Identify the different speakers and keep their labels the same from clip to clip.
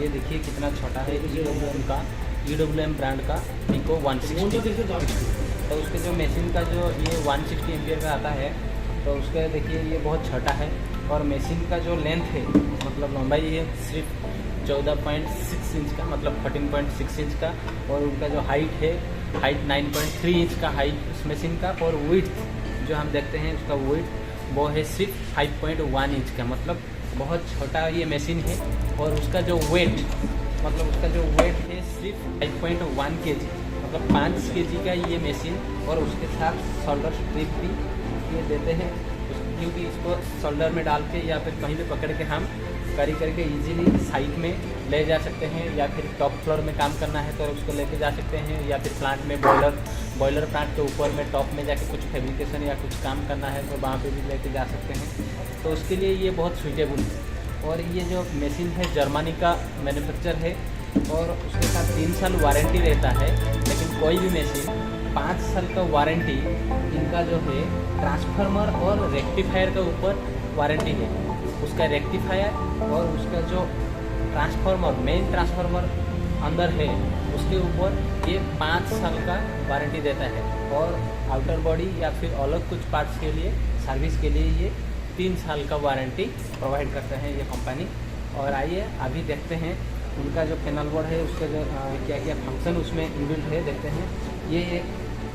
Speaker 1: ये देखिए कितना छोटा है। EWM ब्रांड का पिको 160। तो उसके जो मशीन का जो ये 160 एम्पियर का आता है, तो उसका देखिए ये बहुत छोटा है। और मशीन का जो लेंथ है, मतलब लंबाई है सिर्फ 14.6 इंच का, मतलब 14.6 इंच का। और उनका जो हाइट है, हाइट 9.3 इंच का हाइट उस मशीन का। और विड्थ जो हम देखते हैं उसका विड्थ वो है सिर्फ 5.1 इंच का, मतलब बहुत छोटा ये मशीन है। और उसका जो वेट, मतलब उसका जो वेट है सिर्फ 5.1 kg, मतलब 5 kg का ये मशीन। और उसके साथ शोल्डर स्ट्रिप भी ये देते हैं, क्योंकि इसको शोल्डर में डाल के या फिर कहीं भी पकड़ के हम करी करके इजीली साइड में ले जा सकते हैं। या फिर टॉप फ्लोर में काम करना है तो उसको लेके जा सकते हैं। या फिर प्लांट में बॉयलर प्लांट के ऊपर में टॉप में जाके कुछ फैब्रिकेशन या कुछ काम करना है तो वहाँ पे भी लेके जा सकते हैं। तो उसके लिए ये बहुत सूटेबल है। और ये जो मशीन है जर्मनी का मैन्युफैक्चर है, और उसके साथ 3 साल वारंटी रहता है। लेकिन कोई भी मशीन 5 साल का वारंटी इनका जो है ट्रांसफार्मर और रेक्टिफायर के ऊपर वारंटी है। उसका रेक्टिफायर और उसका जो ट्रांसफार्मर, मेन ट्रांसफार्मर अंदर है, उसके ऊपर ये 5 साल का वारंटी देता है। और आउटर बॉडी या फिर अलग कुछ पार्ट्स के लिए सर्विस के लिए ये 3 साल का वारंटी प्रोवाइड करते हैं ये कंपनी। और आइए अभी देखते हैं उनका जो पैनल बोर्ड है, उसका जो क्या क्या फंक्शन उसमें इनबिल्ट है देखते हैं। ये एक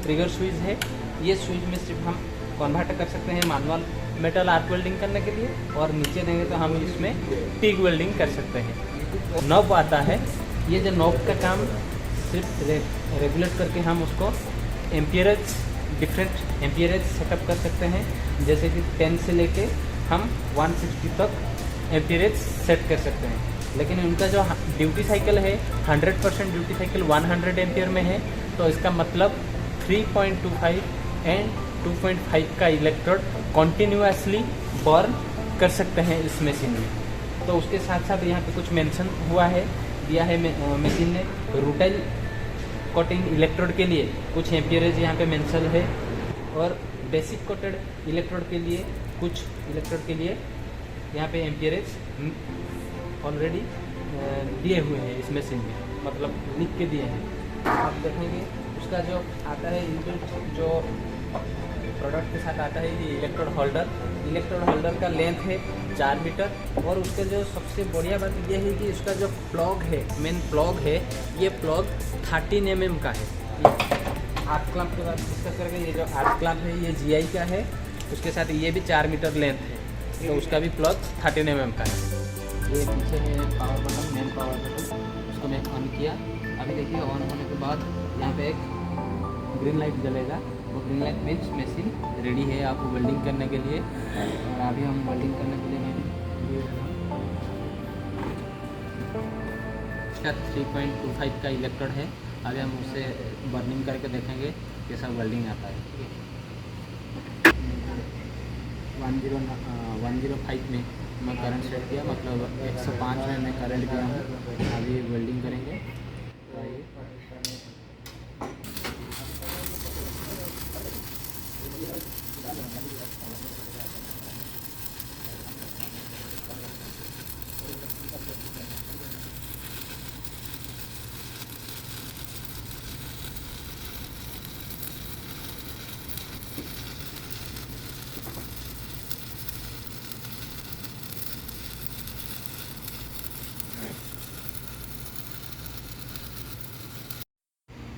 Speaker 1: ट्रिगर स्विच है। ये स्विच में सिर्फ हम कन्वर्ट कर सकते हैं मैनुअल मेटल आर्क वेल्डिंग करने के लिए, और नीचे देंगे तो हम इसमें टिग वेल्डिंग कर सकते हैं। नॉब आता है, ये जो नॉब का काम सिर्फ रेगुलेट करके हम उसको एम्पियरेज, डिफरेंट एम्पियरेज सेटअप कर सकते हैं। जैसे कि 10 से लेके हम 160 तक एम्पियरेज सेट कर सकते हैं। लेकिन उनका जो ड्यूटी साइकिल है 100% ड्यूटी साइकिल 100 एम्पियर में है। तो इसका मतलब 3.25 एंड 2.5 का इलेक्ट्रोड कॉन्टिन्यूसली बर्न कर सकते हैं इस मशीन में। तो उसके साथ साथ यहाँ पे कुछ मेंशन हुआ है, दिया है मशीन ने। रूटाइल कोटिंग इलेक्ट्रोड के लिए कुछ एम्पियरेज यहाँ पे मेंशन है, और बेसिक कोटेड इलेक्ट्रोड के लिए कुछ इलेक्ट्रोड के लिए यहाँ पे एम्पियरेज ऑलरेडी दिए हुए हैं इस मशीन में, मतलब लिख के दिए हैं। आप देखेंगे उसका जो आता है इनबिल्ट, जो प्रोडक्ट के साथ आता है ये इलेक्ट्रोड होल्डर का लेंथ है 4 मीटर। और उसका जो सबसे बढ़िया बात यह है कि इसका जो प्लग है, मेन प्लग है, ये प्लग 13 mm का है। आर्क क्लैंप के बाद डिस्कस करेंगे। ये जो आर्क क्लैंप है ये GI का है, उसके साथ ये भी 4 मीटर लेंथ है, तो उसका भी प्लग 13 mm का है। ये पीछे है power button, main power button, उसको मैं ऑन किया। अभी देखिए ऑन होने के बाद यहाँ पे एक ग्रीन लाइट जलेगा। वो green light means machine ready है आपको वेल्डिंग करने के लिए। और अभी हम वेल्डिंग करने के लिए इसका 3.25 का इलेक्ट्रोड है। अभी हम उसे बर्निंग करके देखेंगे कैसा वेल्डिंग आता है। 105 में मैं करंट सेट किया, मतलब 105 में मैं करंट किया हूँ। अभी वेल्डिंग करेंगे।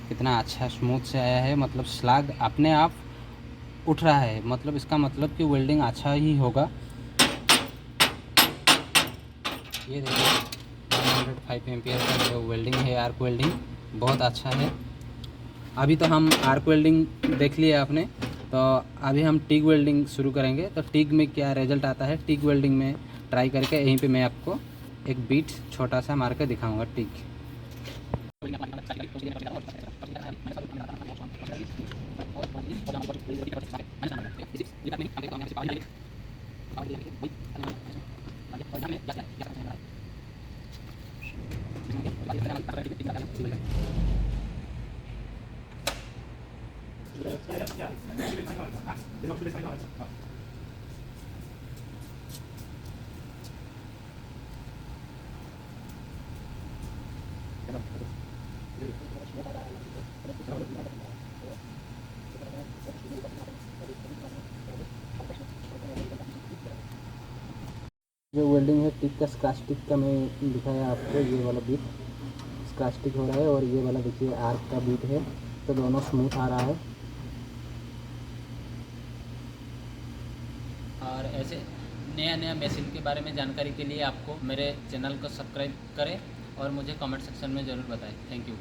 Speaker 1: कितना अच्छा स्मूथ से आया है, मतलब स्लैग अपने आप उठ रहा है, मतलब इसका मतलब कि वेल्डिंग अच्छा ही होगा। ये देखिए 105 एम्पियर का जो वेल्डिंग है, आर्क वेल्डिंग बहुत अच्छा है। अभी तो हम आर्क वेल्डिंग देख लिया आपने, तो अभी हम टिग वेल्डिंग शुरू करेंगे। तो टिग में क्या रिजल्ट आता है, टिग वेल्डिंग में ट्राई करके यहीं पे मैं आपको एक बीट छोटा सा मार के दिखाऊँगा टिग। जो वेल्डिंग है टिक का, स्क्रैच टिक का मैं दिखाया आपको, ये वाला बीट स्क्रैच टिक हो रहा है और ये वाला देखिए आर्क का बीट है, तो दोनों स्मूथ आ रहा है। और ऐसे नया नया मशीन के बारे में जानकारी के लिए आपको मेरे चैनल को सब्सक्राइब करें और मुझे कमेंट सेक्शन में ज़रूर बताएं। Thank you.